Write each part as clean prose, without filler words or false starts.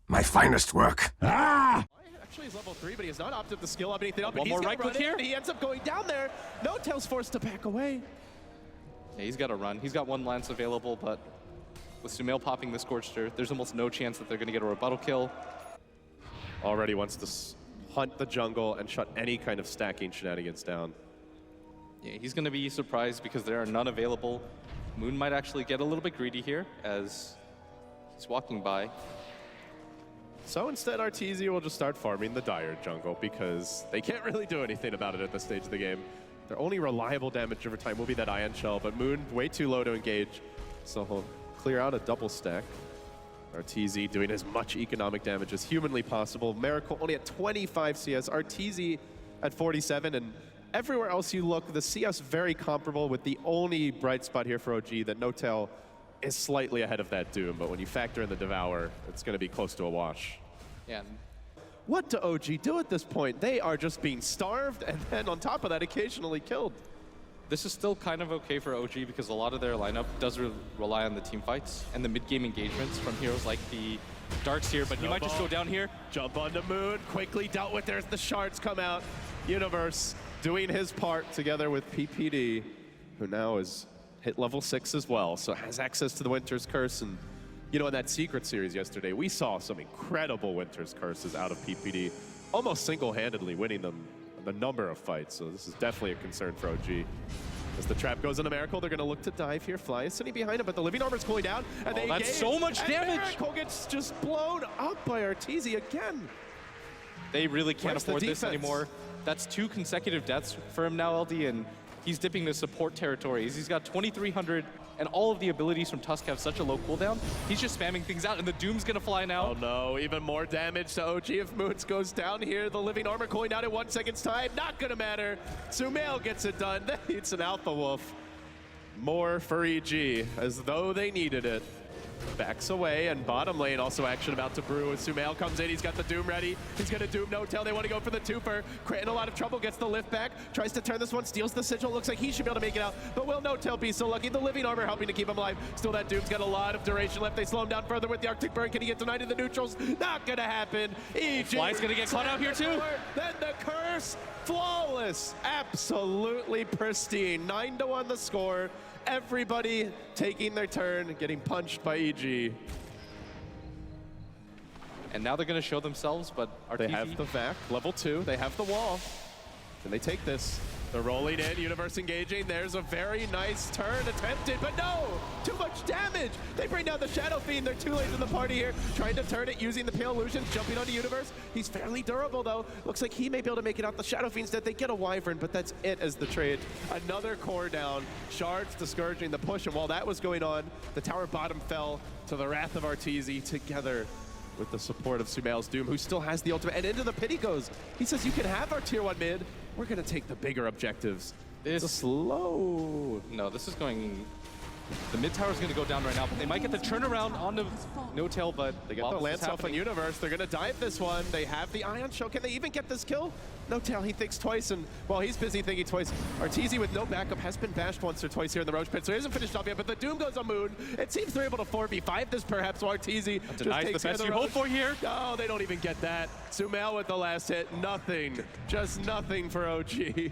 My finest work. Ah! Actually, he's level 3, but he has not opted the skill up anything up. One more right click here. He ends up going down there. No Tail's forced to back away. Yeah, he's got to run. He's got one lance available, but with Sumail popping the Scorched Earth, there's almost no chance that they're going to get a rebuttal kill. Already wants to hunt the jungle and shut any kind of stacking shenanigans down. Yeah, he's going to be surprised because there are none available. Moon might actually get a little bit greedy here as he's walking by. So instead, RTZ will just start farming the Dire jungle because they can't really do anything about it at this stage of the game. Their only reliable damage over time will be that Ion Shell, but Moon way too low to engage, so he'll clear out a double stack. RTZ doing as much economic damage as humanly possible. Miracle only at 25 CS, RTZ at 47, and everywhere else you look, the CS very comparable, with the only bright spot here for OG that No-Tail is slightly ahead of that Doom, but when you factor in the Devour, it's going to be close to a wash. Yeah. What do OG do at this point? They are just being starved, and then on top of that, occasionally killed. This is still kind of okay for OG because a lot of their lineup does rely on the team fights and the mid-game engagements from heroes like the Darks here, but he might just go down here. Jump onto Moon, quickly dealt with. There's the shards come out. Universe doing his part together with PPD, who now is hit level 6 as well, so has access to the Winter's Curse. And you know, in that Secret series yesterday, we saw some incredible Winter's Curses out of PPD, almost single-handedly winning them the number of fights, so this is definitely a concern for OG. As the trap goes into Miracle, they're going to look to dive here. Fly is sitting behind him, but the Living Armor's cooling down, and they that's so much damage! Miracle gets just blown up by Arteezy again. They really can't Where's afford the this defense? anymore. That's 2 consecutive deaths for him now, LD, and he's dipping to support territory. He's got 2,300, and all of the abilities from Tusk have such a low cooldown. He's just spamming things out, and the Doom's gonna fly now. Oh no, even more damage to OG if Moons goes down here. The Living Armor cooling down at 1 second's time. Not gonna matter. Sumail gets it done. It's an Alpha Wolf. More for EG, as though they needed it. Backs away, and bottom lane also action about to brew as Sumail comes in. He's got the Doom ready. He's gonna Doom No-Tail. They want to go for the twofer. Crit in a lot of trouble, gets the lift back, tries to turn this one, steals the sigil. Looks like he should be able to make it out, but will No-Tail be so lucky? The Living Armor helping to keep him alive. Still, that Doom's got a lot of duration left. They slow him down further with the Arctic Burn. Can he get denied in the neutrals? Not gonna happen. EG Fly's gonna get caught out here too. Then the curse, flawless, absolutely pristine. 9-1 the score. Everybody taking their turn, getting punched by EG. And now they're going to show themselves, but They have the vac, level 2. They have the wall. Can they take this? They're rolling in, Universe engaging. There's a very nice turn attempted, but no! Too much damage! They bring down the Shadow Fiend. They're too late in the party here. Trying to turn it using the Pale Illusions, jumping onto Universe. He's fairly durable, though. Looks like he may be able to make it out. The Shadow Fiend's dead. They get a Wyvern, but that's it as the trade. Another core down. Shards discouraging the push, and while that was going on, the tower bottom fell to the wrath of Arteezy together with the support of Sumail's Doom, who still has the ultimate. And into the pit he goes. He says, you can have our tier 1 mid. We're going to take the bigger objectives. It's slow. No, this is going... The mid tower's going to go down right now, but they might get the turnaround onto No-Tail, but... They get the Lance off on Universe. They're going to dive this one. They have the Ion Shell. Can they even get this kill? No-Tail, he thinks twice, and while he's busy thinking twice, Arteezy with no backup has been bashed once or twice here in the Roach Pit, so he hasn't finished off yet, but the Doom goes on Moon. It seems they're able to 4v5 this perhaps, while Arteezy just denies takes the best the you hope for here. No, they don't even get that. Sumail with the last hit. Nothing. Just nothing for OG.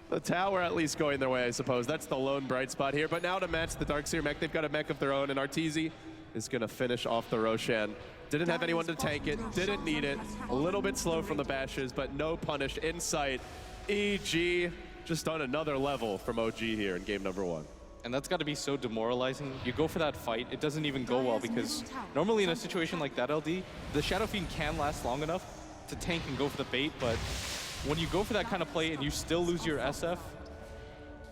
The tower at least going their way, I suppose. That's the lone bright spot here. But now to match the Darkseer mech, they've got a mech of their own, and Arteezy is going to finish off the Roshan. Didn't have anyone to tank it, didn't need it. A little bit slow from the bashes, but no punish in sight. EG just on another level from OG here in game number 1. And that's got to be so demoralizing. You go for that fight, it doesn't even go well, because normally in a situation like that, LD, the Shadow Fiend can last long enough to tank and go for the bait, but when you go for that kind of play and you still lose your SF,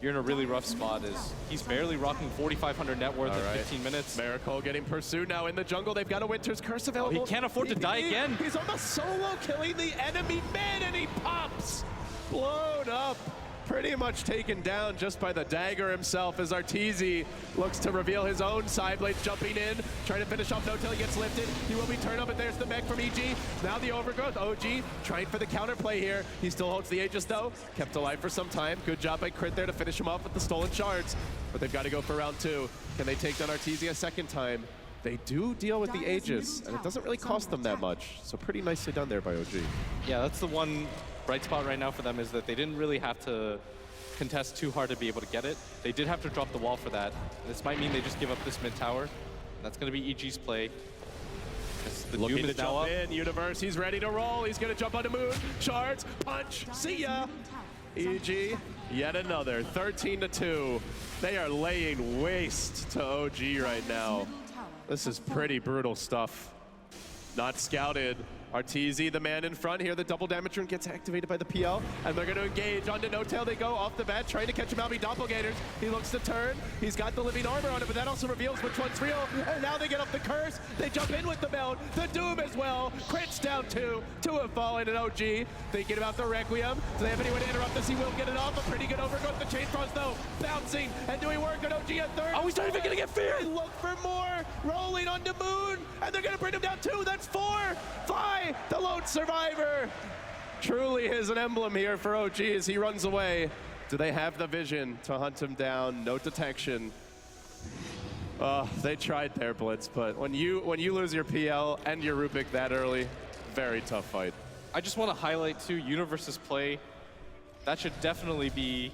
you're in a really rough spot. As he's barely rocking 4,500 net worth in 15 minutes. Miracle getting pursued now in the jungle. They've got a Winter's Curse available. He can't afford to die again. He's almost solo killing the enemy mid, and he pops. Blown up. Pretty much taken down just by the dagger himself as Arteezy looks to reveal his own side blades, jumping in, trying to finish off No-Tail. He gets lifted. He will be turned up, but there's the mech from EG. Now the overgrowth. OG trying for the counterplay here. He still holds the Aegis though. Kept alive for some time. Good job by Crit there to finish him off with the stolen shards. But they've got to go for round 2. Can they take down Arteezy a second time? they do deal with the Aegis, and it doesn't really cost them that much. So pretty nicely done there by OG. Yeah, that's the one bright spot right now for them, is that they didn't really have to contest too hard to be able to get it. They did have to drop the wall for that. This might mean they just give up this mid tower. That's going to be EG's play. The Looking Doom to is now jump up. in. Universe, he's ready to roll. He's going to jump onto Moon. Shards, punch, see ya. EG, yet another, 13-2. They are laying waste to OG right now. This is pretty brutal stuff. Not scouted. Arteezy, the man in front here. The double damage rune gets activated by the PL, and they're going to engage. Onto No-Tail they go off the bat, trying to catch him out. Be doppelgangers. He looks to turn. He's got the living armor on it, but that also reveals which one's real. And now they get up the curse. They jump in with the meld. The Doom as well. Crits down two. Two have fallen in OG. Thinking about the Requiem. Do they have anyone to interrupt this? He will get it off. A pretty good overgrowth. The Chain Frost though, bouncing and doing work on OG at third. Oh, he's not even going to get feared. They look for more. Rolling onto Moon, and they're going to bring him down two. That's four. Five. The lone survivor. Truly is an emblem here for OG as he runs away. Do they have the vision to hunt him down? No detection. They tried there, Blitz, but when you lose your PL and your Rubik that early, very tough fight. I just want to highlight too, Universe's play. That should definitely be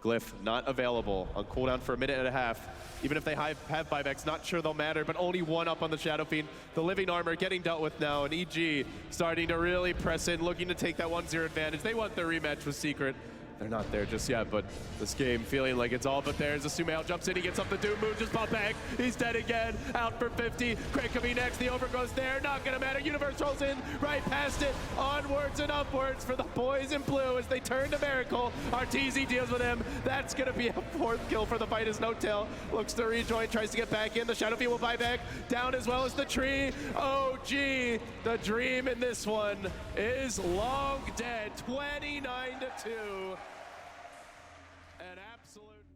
Glyph not available on cooldown for a minute and a half. Even if they have buybacks, not sure they'll matter, but only one up on the Shadow Fiend. The living armor getting dealt with now, and EG starting to really press in, looking to take that 1-0 advantage. They want their rematch with Secret. They're not there just yet, but this game feeling like it's all but there. As Sumail jumps in, he gets up the Doom move, just pop back. He's dead again, out for 50. Craig coming next, the overgrowth's there, not gonna matter. Universe rolls in, right past it, onwards and upwards for the boys in blue as they turn to Miracle. Arteezy deals with him. That's gonna be a fourth kill for the fight as No-Tail looks to rejoin, tries to get back in. The Shadow Fiend will buy back, down as well as the tree. OG, the dream in this one is long dead, 29-2. An absolute